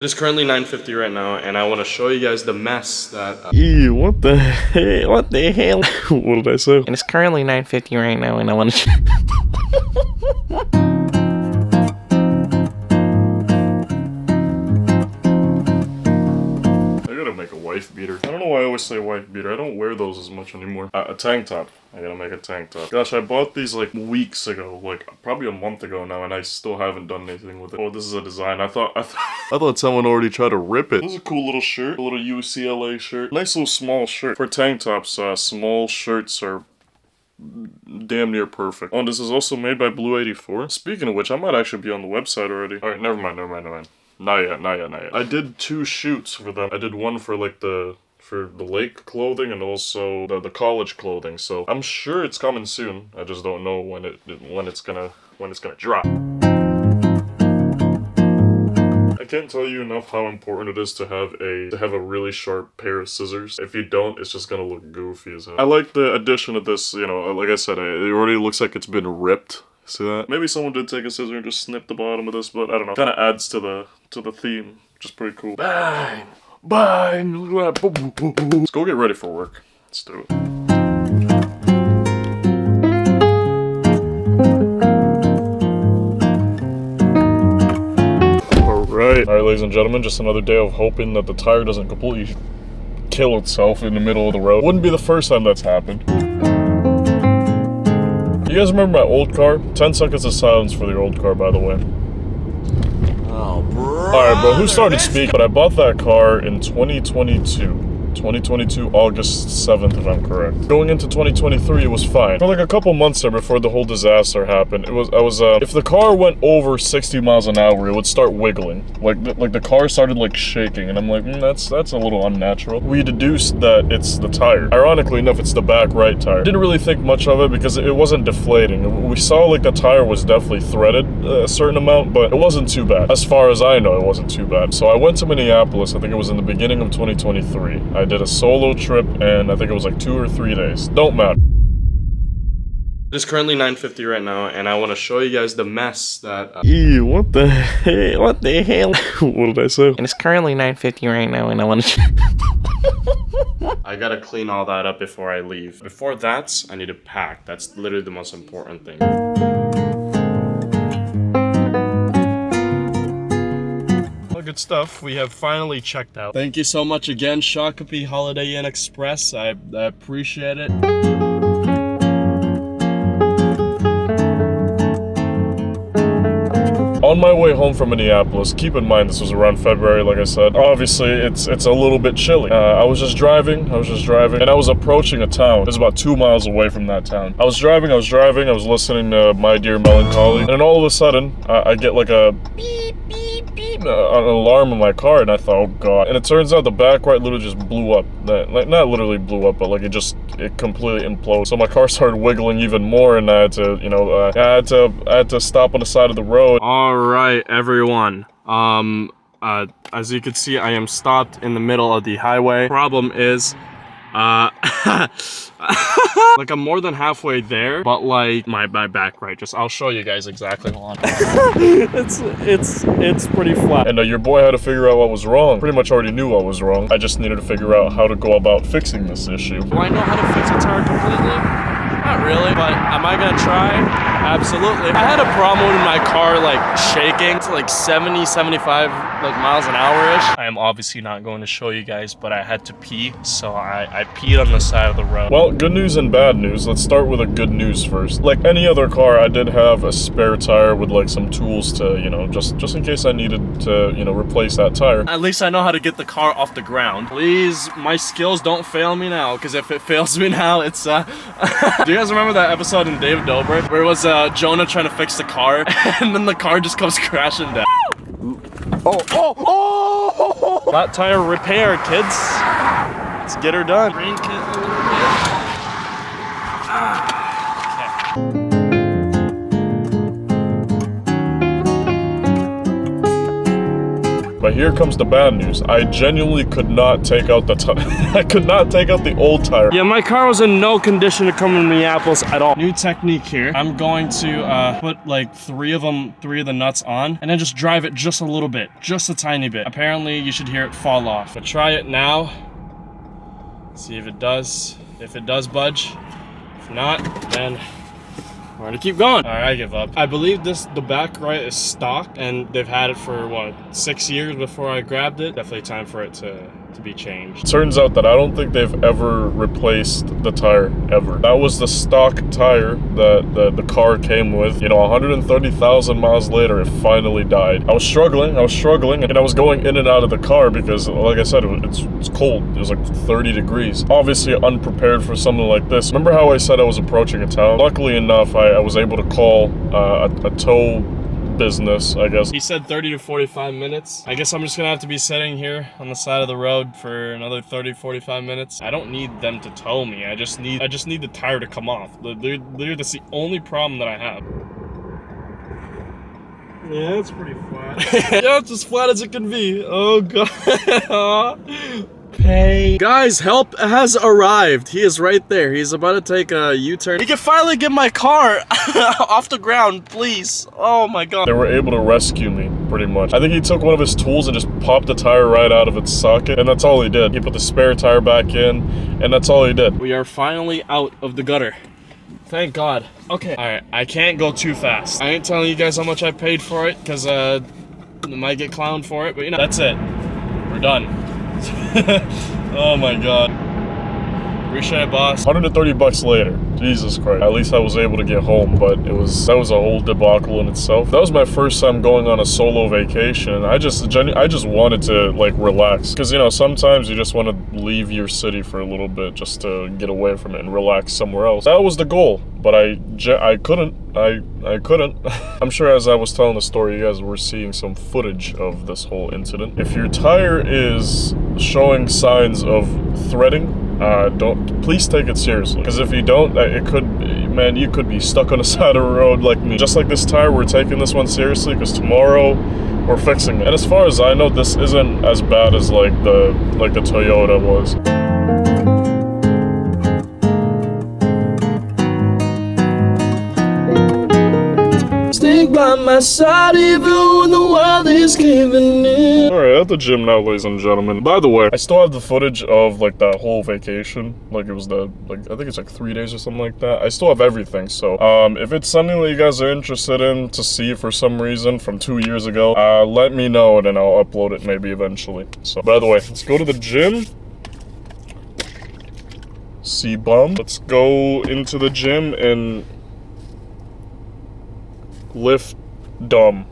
It is currently 9:50 right now, and I want to show you guys the mess that. Ew, what the hell? What the hell? What did I say? And it's currently 9:50 right now, and I want to. I gotta make a wife beater. I don't know why I always say wife beater. I don't wear those as much anymore. A tank top. I gotta make a tank top. Gosh, I bought these like weeks ago, like probably a month ago now, and I still haven't done anything with it. Oh, this is a design. I thought someone already tried to rip it. This is a cool little shirt, a little UCLA shirt. Nice little small shirt. For tank tops, small shirts are damn near perfect. Oh, and this is also made by Blue 84. Speaking of which, I might actually be on the website already. Alright, never mind. Not yet. I did 2 shoots for them. I did one for like the lake clothing and also the college clothing. So I'm sure it's coming soon. I just don't know when it's gonna drop. I can't tell you enough how important it is to have a really sharp pair of scissors. If you don't, it's just gonna look goofy as hell. I like the addition of this, you know, like I said, it already looks like it's been ripped. See that? Maybe someone did take a scissor and just snip the bottom of this, but I don't know. Kind of adds to the theme, which is pretty cool. Bang! Bang! Look at that. Boom, boom, boom, boom. Let's go get ready for work. Let's do it. Alright, ladies and gentlemen, just another day of hoping that the tire doesn't completely kill itself in the middle of the road. Wouldn't be the first time that's happened. You guys remember my old car? 10 seconds of silence for the old car, by the way. Oh, bro. Alright, bro, who started speaking? But I bought that car in 2022. 2022, August 7th, if I'm correct. Going into 2023, it was fine. For like a couple months there before the whole disaster happened, if the car went over 60 miles an hour, it would start wiggling. Like the car started like shaking, and I'm like, that's a little unnatural. We deduced that it's the tire. Ironically enough, it's the back right tire. Didn't really think much of it because it wasn't deflating. We saw like the tire was definitely threaded a certain amount, but it wasn't too bad. As far as I know, it wasn't too bad. So I went to Minneapolis, I think it was in the beginning of 2023. I did a solo trip, and I think it was like 2 or 3 days. Don't matter. It is currently 9:50 right now, and I want to show you guys the mess that. Ew, what the hell? What the hell? What did I say? And it's currently 9:50 right now, and I want to. I gotta clean all that up before I leave. Before that, I need to pack. That's literally the most important thing. Good stuff. We have finally checked out. Thank you so much again, Shakopee Holiday Inn Express. I appreciate it. On my way home from Minneapolis, keep in mind this was around February, like I said. Obviously, it's a little bit chilly. I was just driving, and I was approaching a town. It was about 2 miles away from that town. I was driving, I was listening to My Dear Melancholy, and then all of a sudden, I get like a beep, beep, beep, an alarm in my car, and I thought, oh god. And it turns out the back right literally just blew up. Like, not literally blew up, but like it completely imploded. So my car started wiggling even more, and I had to, you know, I had to stop on the side of the road. Alright, everyone. As you can see, I am stopped in the middle of the highway. Problem is, like I'm more than halfway there, but like my back right. I'll show you guys exactly. Hold on. it's pretty flat. And your boy had to figure out what was wrong. Pretty much already knew what was wrong. I just needed to figure out how to go about fixing this issue. Do I know how to fix a tire completely? Not really, but am I gonna try? Absolutely. I had a problem with my car like shaking to like 70, 75 like miles an hour-ish. I am obviously not going to show you guys, but I had to pee, so I peed on the side of the road. Well, good news and bad news. Let's start with the good news first. Like any other car, I did have a spare tire with like some tools to, you know, just in case I needed to, you know, replace that tire. At least I know how to get the car off the ground. Please, my skills don't fail me now, because if it fails me now, it's Do you guys remember that episode in David Dobrik where it was Jonah trying to fix the car and then the car just comes crashing down? Oh! Flat tire repair, kids. Let's get her done. Rain kit a little bit. But here comes the bad news. I genuinely could not take out the I could not take out the old tire. Yeah, my car was in no condition to come to Minneapolis at all. New technique here. I'm going to put like three of the nuts on, and then just drive it just a little bit, just a tiny bit. Apparently, you should hear it fall off. But try it now. See if it does. If it does budge. If not, then we're gonna keep going. All right, I give up. I believe the back right is stock, and they've had it for what, 6 years before I grabbed it. Definitely time for it to be changed. Turns out that I don't think they've ever replaced the tire, ever. That was the stock tire that the car came with. You know, 130,000 miles later, it finally died. I was struggling, and I was going in and out of the car because, like I said, it's cold. It was like 30 degrees. Obviously unprepared for something like this. Remember how I said I was approaching a town? Luckily enough, I was able to call a tow business, I guess. He said 30 to 45 minutes. I guess I'm just gonna have to be sitting here on the side of the road for another 30, 45 minutes. I don't need them to tow me. I just need the tire to come off. That's the only problem that I have. Yeah, it's pretty flat. Yeah, it's as flat as it can be. Oh god. Hey. Guys, help has arrived. He is right there. He's about to take a U-turn. He can finally get my car off the ground, please. Oh my god. They were able to rescue me, pretty much. I think he took one of his tools and just popped the tire right out of its socket, and that's all he did. He put the spare tire back in, and that's all he did. We are finally out of the gutter. Thank God. Okay. Alright, I can't go too fast. I ain't telling you guys how much I paid for it, because I might get clowned for it, but you know, that's it. We're done. Oh my god. Appreciate it, boss. 130 bucks later. Jesus Christ. At least I was able to get home, but that was a whole debacle in itself. That was my first time going on a solo vacation. I just wanted to like relax, because you know, sometimes you just want to leave your city for a little bit just to get away from it and relax somewhere else. That was the goal, but I couldn't. I couldn't. I'm sure as I was telling the story, you guys were seeing some footage of this whole incident. If your tire is showing signs of threading, please take it seriously, because if you don't, you could be stuck on the side of the road like me. Just like this tire, we're taking this one seriously, because tomorrow we're fixing it. And as far as I know, this isn't as bad as like the Toyota was. Stick by my side even when the world is giving in. Alright, at the gym now, ladies and gentlemen. By the way, I still have the footage of like that whole vacation. Like it was I think it's like 3 days or something like that. I still have everything, so if it's something that you guys are interested in to see for some reason from 2 years ago, let me know and then I'll upload it maybe eventually. So by the way, let's go to the gym. See bum. Let's go into the gym and lift dumb.